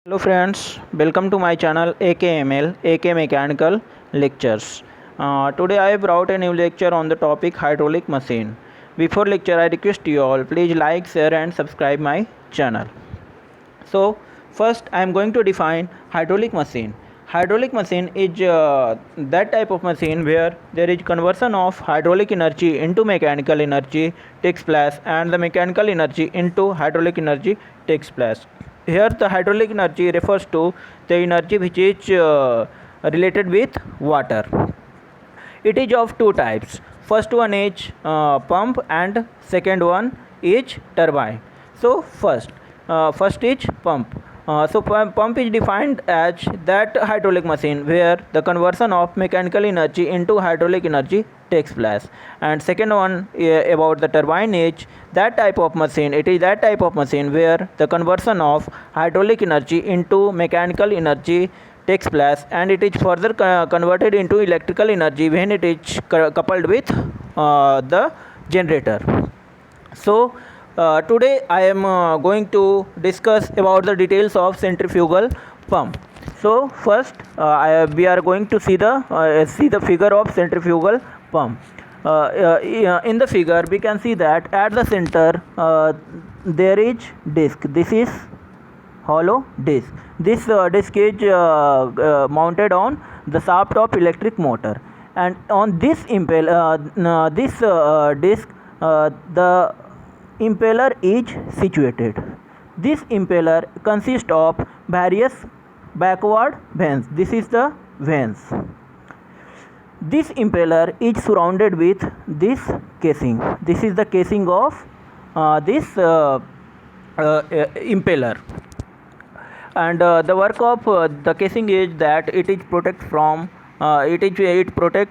Hello friends, welcome to my channel AKML AK Mechanical Lectures. Today I have brought a new lecture on the topic hydraulic machine. Before lecture I request you all please like, share and subscribe my channel. So first I am going to define hydraulic machine. Hydraulic machine is that type of machine where there is conversion of hydraulic energy into mechanical energy takes place and the mechanical energy into hydraulic energy takes place. Here the hydraulic energy refers to the energy which is related with water. It is of two types. First one is pump and second one is turbine. So first is pump. Pump is defined as that hydraulic machine where the conversion of mechanical energy into hydraulic energy takes place. And second one about the turbine is that type of machine. It is that type of machine where the conversion of hydraulic energy into mechanical energy takes place and it is further converted into electrical energy when it is coupled with the generator. So today I am going to discuss about the details of centrifugal pump. So first we are going to see the figure of centrifugal pump. In the figure we can see that at the center there is disc. This is hollow disc. This disc is mounted on the shaft of electric motor, and on this disc the impeller is situated. This impeller consists of various backward vanes. This is the vanes. This impeller is surrounded with this casing. This is the casing of this impeller. And the work of the casing is that it protects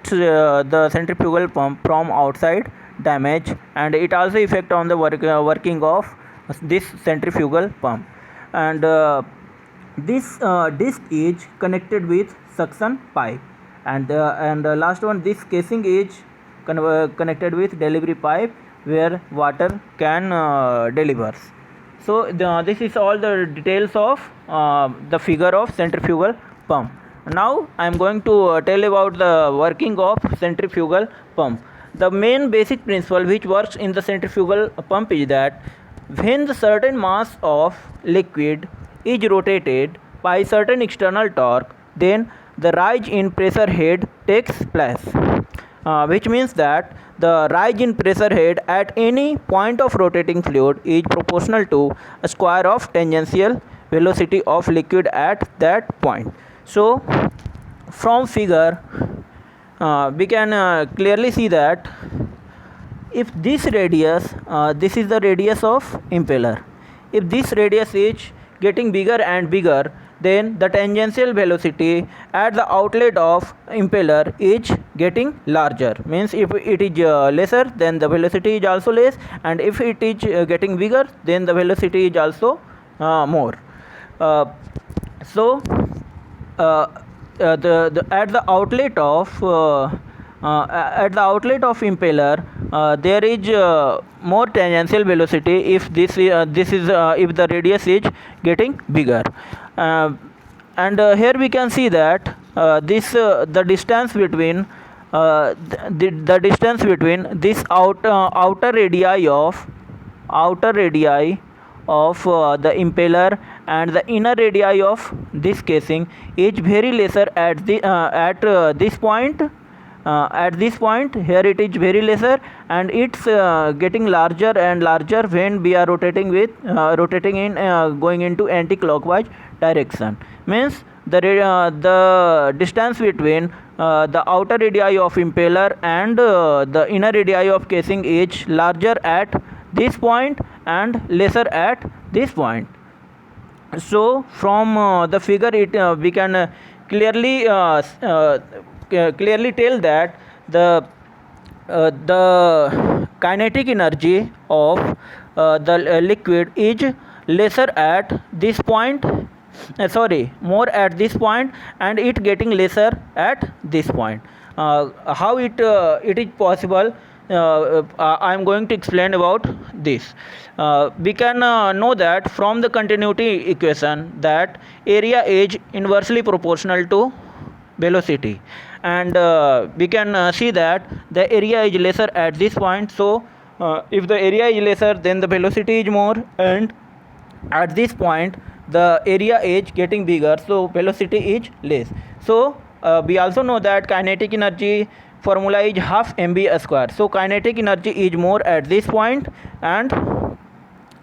the centrifugal pump from outside damage, and it also affect on the working of this centrifugal pump. And this disc is connected with suction pipe, and last one, this casing is connected with delivery pipe where water can delivers. So this is all the details of the figure of centrifugal pump. Now I am going to tell about the working of centrifugal pump. The main basic principle which works in the centrifugal pump is that when the certain mass of liquid is rotated by certain external torque, then the rise in pressure head takes place, which means that the rise in pressure head at any point of rotating fluid is proportional to a square of tangential velocity of liquid at that point. So from figure we can clearly see that if this radius, this is the radius of impeller, if this radius is getting bigger and bigger, then the tangential velocity at the outlet of impeller is getting larger. Means if it is lesser, then the velocity is also less, and if it is getting bigger, then the velocity is also more. At the outlet of impeller there is more tangential velocity if if the radius is getting bigger. Here we can see that the distance between the distance between this outer radii of the impeller and the inner radii of this casing is very lesser at this point. At this point here it is very lesser, and it's getting larger and larger when we are rotating in going into anti-clockwise direction. Means the distance between the outer radii of impeller and the inner radii of casing is larger at this point and lesser at this point. So from the figure we can clearly tell that the kinetic energy of the liquid is lesser at this point, more at this point, and it getting lesser at this point. How it is possible? I am going to explain about this. We can know that from the continuity equation that area is inversely proportional to velocity, and we can see that the area is lesser at this point. So if the area is lesser, then the velocity is more, and at this point the area is getting bigger, so velocity is less. So we also know that kinetic energy formula is half mv square. So kinetic energy is more at this point and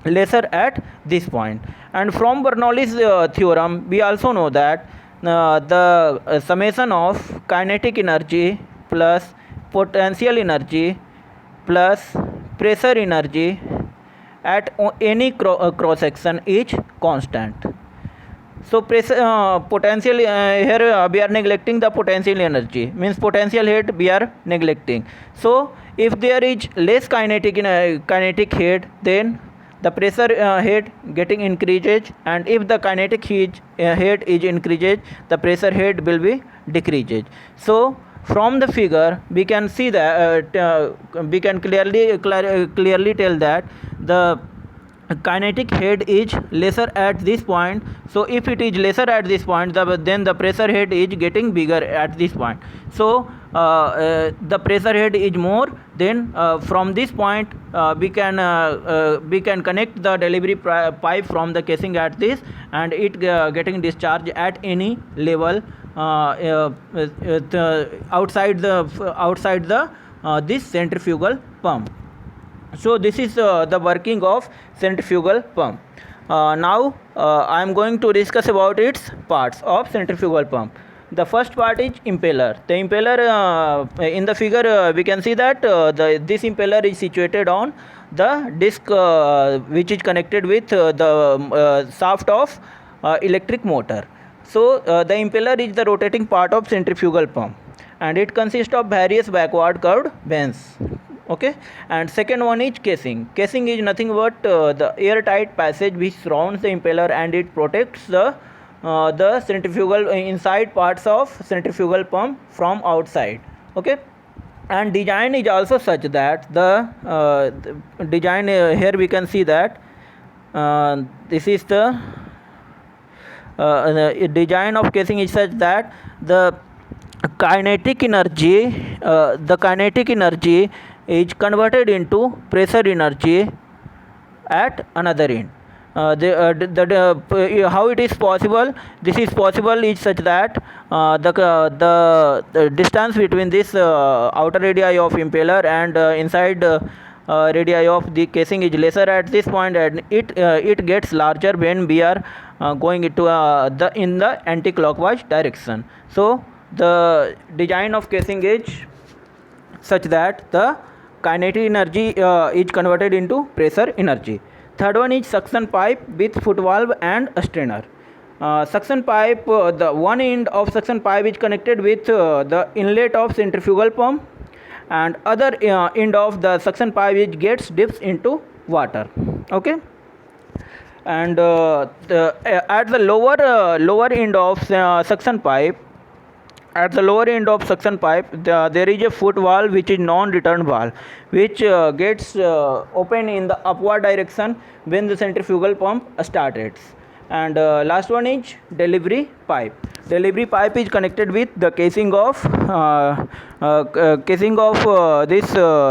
lesser at this point. And from Bernoulli's theorem, we also know that the summation of kinetic energy plus potential energy plus pressure energy at any cross section is constant. So potential here we are neglecting the potential energy, means potential head we are neglecting. So if there is less kinetic head, then the pressure head getting increases, and if the kinetic head is increases, the pressure head will be decreases. So from the figure we can see that we can clearly tell that the kinetic head is lesser at this point. So if it is lesser at this point, then the pressure head is getting bigger at this point. So the pressure head is more, then from this point we can connect the delivery pipe from the casing at this, and it getting discharged at any level outside the this centrifugal pump. So this is the working of centrifugal pump. Now I am going to discuss about its parts of centrifugal pump. The first part is impeller. The impeller in the figure we can see that this impeller is situated on the disc which is connected with the shaft of electric motor. So the impeller is the rotating part of centrifugal pump, and it consists of various backward curved vanes. Okay, and second one is casing. Casing is nothing but the airtight passage which surrounds the impeller, and it protects the centrifugal inside parts of centrifugal pump from outside. Okay, and design is also such that the design here we can see that this is the design of casing is such that the kinetic energy is converted into pressure energy at another end. How it is possible? This is possible is such that the distance between this outer radii of impeller and inside radii of the casing is lesser at this point, and it gets larger when we are going into in the anti-clockwise direction. So the design of casing is such that the kinetic energy is converted into pressure energy. Third one is suction pipe with foot valve and a strainer. Suction pipe, the one end of suction pipe is connected with the inlet of centrifugal pump, and other end of the suction pipe which gets dips into water. Okay, and at the lower end of suction pipe, there is a foot valve which is non-return valve, which gets open in the upward direction when the centrifugal pump started. And last one is delivery pipe. Delivery pipe is connected with the casing of this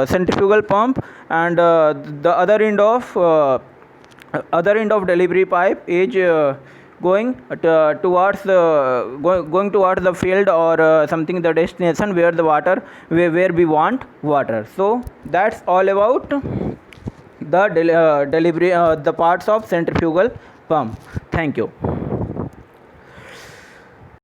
centrifugal pump, and the other end of delivery pipe is going towards the field or something, the destination where the water where we want water. So that's all about the delivery the parts of centrifugal pump. Thank you.